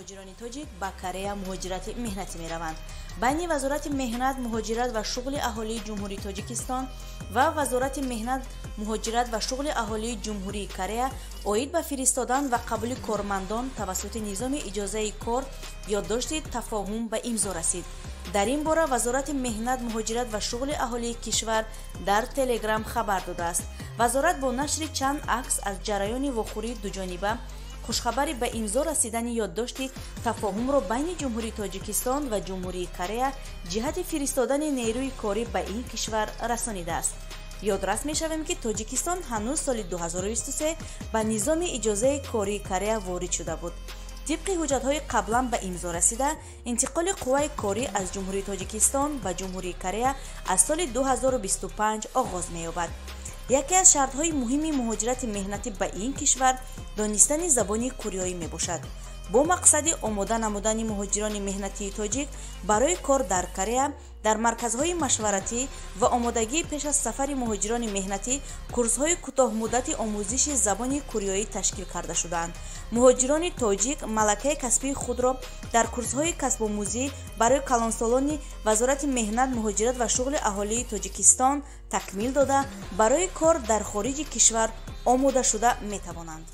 مهاجران تاجیک به کره مهاجرت مهنتی میروند. بین وزارت مهنت، مهاجرت و شغل اهالی جمهوری تاجیکستان و وزارت مهنت، مهاجرت و شغل اهالی جمهوری کره اوید به فرستادن و قبول کارمندان توسط نظام اجازه کار یادداشت تفاهم به امضا رسید. در این باره وزارت مهنت، مهاجرت و شغل اهالی کشور در تلگرام خبر داده است. وزارت با نشر چند عکس از جریان وقوعی دوجانبه خوشخبری به امضا رسیدن یادداشت تفاهم را بین جمهوری تاجیکستان و جمهوری کره جهت فرستادن نیروی کاری به این کشور رسانیده است. یادرس می‌شویم که تاجیکستان هنوز سال 2023 به نظام اجازه کاری کره وارد شده بود. طبق حجت‌های قبلا به امضا رسیده، انتقال قوه کاری از جمهوری تاجیکستان به جمهوری کره از سال 2025 آغاز می‌یابد. یکی از شرط‌های مهم مهاجرت مهنتی به این کشور دانستن زبان کره می باشد. با مقصد آماده نمودن مهاجران مهنتی تاجیک برای کار در کره، در مرکزهای مشورتی و آمادگی پیش از سفر مهاجران مهنتی، کورس‌های کوتاه مدت آموزش زبان کره تشکیل کرده شدند. مهاجران تاجیک ملکه کسبی خود را در کورس‌های کسب آموزی برای کلانسالان وزارت مهنت، مهاجرت و شغل اهالی تاجیکستان تکمیل داده برای کار در خارج کشور آماده شده می توانند.